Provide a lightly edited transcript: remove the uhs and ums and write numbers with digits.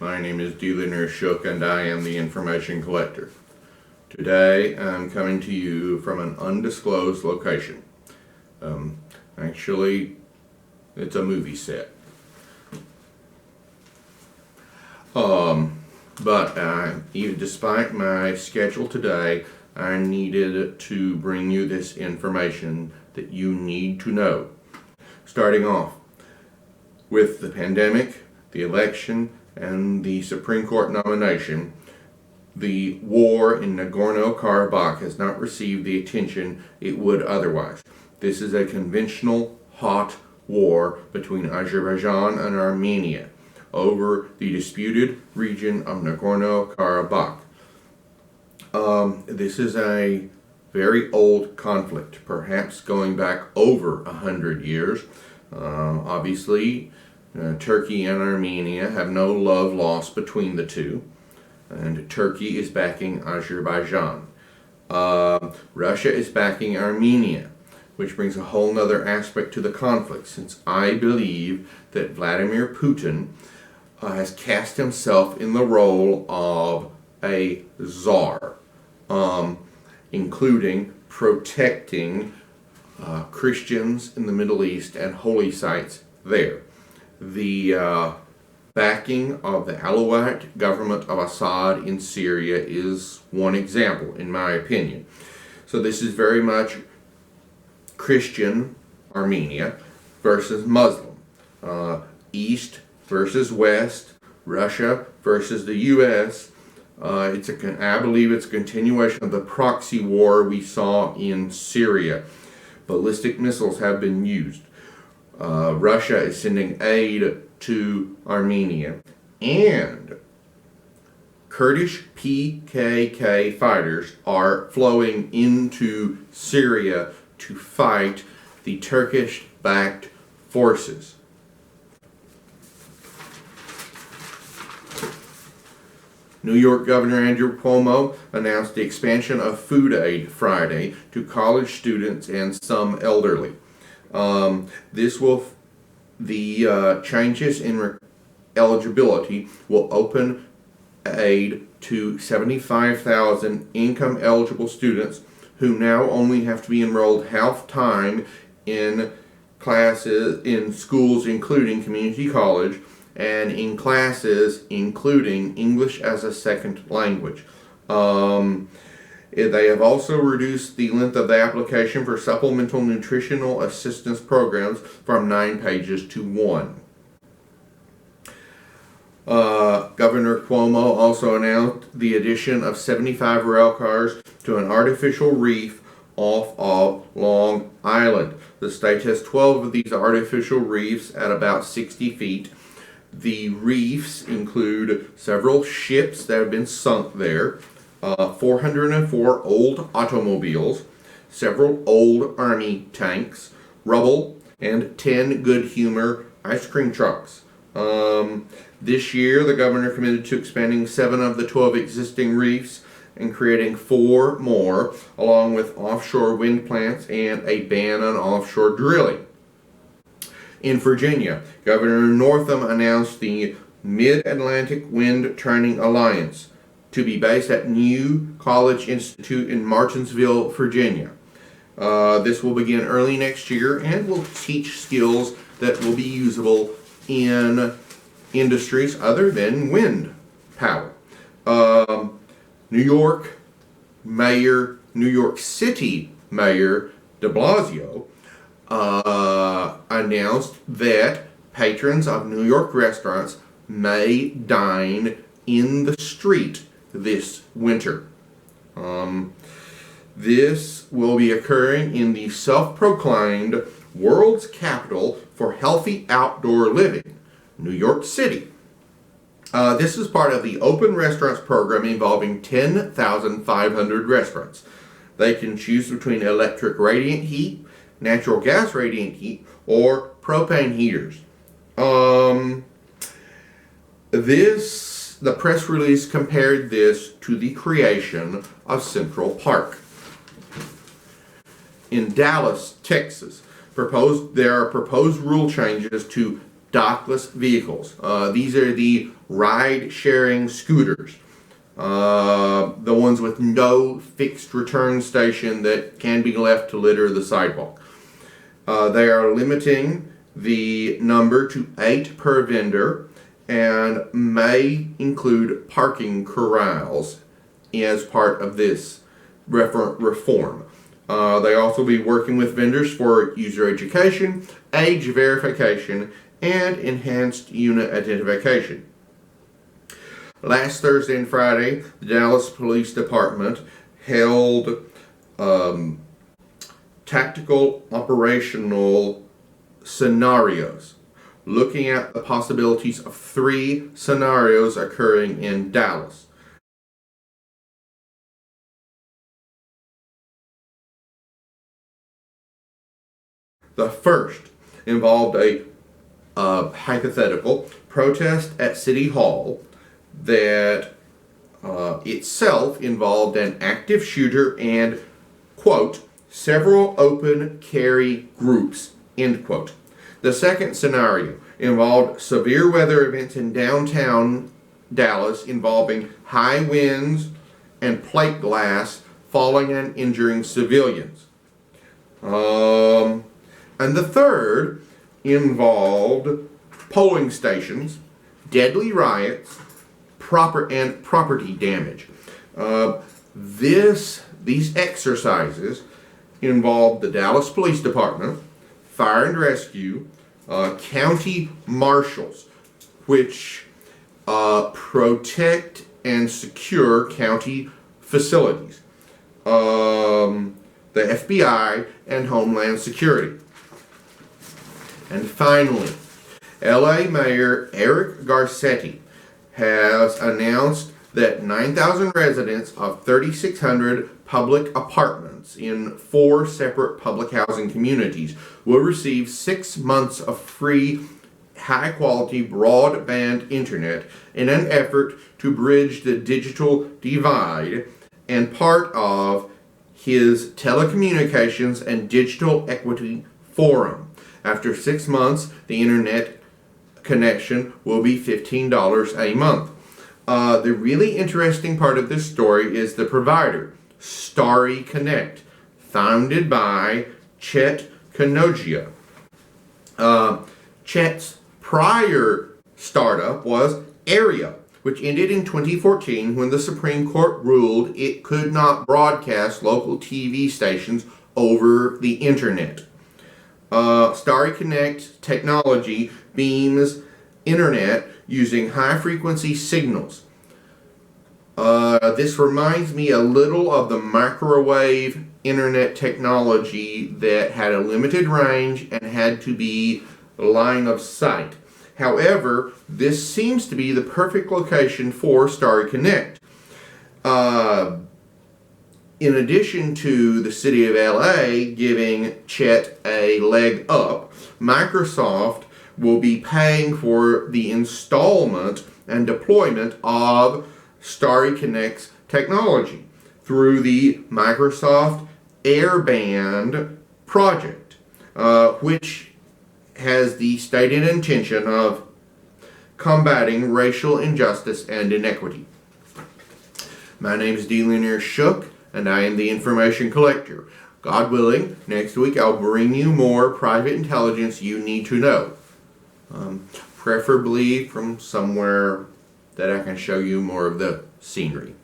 My name is Dealer Shook and I am the information collector. Today I'm coming to you from an undisclosed location. Actually, it's a movie set. Even despite my schedule today, I needed to bring you this information that you need to know. Starting off with the pandemic, the election, and the Supreme Court nomination, the war in Nagorno-Karabakh has not received the attention it would otherwise. This is a conventional hot war between Azerbaijan and Armenia over the disputed region of Nogorno-Karabakh. This is a very old conflict, perhaps going back over 100 years. Obviously, Turkey and Armenia have no love lost between the two, and Turkey is backing Azerbaijan. Russia is backing Armenia, which brings a whole nother aspect to the conflict, since I believe that Vladimir Putin has cast himself in the role of a czar, including protecting Christians in the Middle East and holy sites there. The backing of the Alawite government of Assad in Syria is one example, in my opinion. So this is very much Christian Armenia versus Muslim, East versus West, Russia versus the U.S. I believe it's a continuation of the proxy war we saw in Syria. Ballistic missiles have been used. Russia is sending aid to Armenia, and Kurdish PKK fighters are flowing into Syria to fight the Turkish-backed forces. New York Governor Andrew Cuomo announced the expansion of food aid Friday to college students and some elderly. The changes in eligibility will open aid to 75,000 income-eligible students who now only have to be enrolled half-time in classes in schools including community college and in classes including English as a second language. They have also reduced the length of the application for supplemental nutritional assistance programs from 9 pages to 1. Governor Cuomo also announced the addition of 75 rail cars to an artificial reef off of Long Island. The state has 12 of these artificial reefs at about 60 feet. The reefs include several ships that have been sunk there, 404 old automobiles, several old army tanks, rubble, and 10 Good Humor ice cream trucks. This year, the governor committed to expanding 7 of the 12 existing reefs and creating 4 more, along with offshore wind plants and a ban on offshore drilling. In Virginia, Governor Northam announced the Mid-Atlantic Wind Training Alliance to be based at New College Institute in Martinsville, Virginia. This will begin early next year and will teach skills that will be usable in industries other than wind power. New York City Mayor de Blasio announced that patrons of New York restaurants may dine in the street this winter. This will be occurring in the self-proclaimed world's capital for healthy outdoor living, New York City. This is part of the Open Restaurants program involving 10,500 restaurants. They can choose between electric radiant heat, natural gas radiant heat, or propane heaters. The press release compared this to the creation of Central Park. In Dallas, Texas, there are proposed rule changes to dockless vehicles. These are the ride-sharing scooters. The ones with no fixed return station that can be left to litter the sidewalk. They are limiting the number to 8 per vendor and may include parking corrals as part of this reform. They also be working with vendors for user education, age verification, and enhanced unit identification. Last Thursday and Friday, the Dallas Police Department held tactical operational scenarios, looking at the possibilities of 3 scenarios occurring in Dallas. The first involved a hypothetical protest at City Hall that itself involved an active shooter and, quote, several open carry groups, end quote. The second scenario involved severe weather events in downtown Dallas involving high winds and plate glass falling and injuring civilians. And the third involved polling stations, deadly riots, property damage. These exercises involved the Dallas Police Department, Fire and Rescue, county marshals, which protect and secure county facilities, the FBI, and Homeland Security. And finally, LA Mayor Eric Garcetti has announced that 9,000 residents of 3,600 public apartments in 4 separate public housing communities will receive 6 months of free, high-quality broadband internet in an effort to bridge the digital divide and part of his Telecommunications and Digital Equity Forum. After 6 months, the internet connection will be $15 a month. The really interesting part of this story is the provider, Starry Connect, founded by Chet Kanogia. Chet's prior startup was Area, which ended in 2014 when the Supreme Court ruled it could not broadcast local TV stations over the internet. Starry Connect technology beams internet using high-frequency signals. This reminds me a little of the microwave internet technology that had a limited range and had to be line of sight. However, this seems to be the perfect location for Starry Connect. In addition to the city of LA giving Chet a leg up, Microsoft will be paying for the installment and deployment of Starry Connect's technology through the Microsoft Airband project, which has the stated intention of combating racial injustice and inequity. My name is D. Linear Shook, and I am the information collector. God willing, next week I'll bring you more private intelligence you need to know. Preferably from somewhere that I can show you more of the scenery.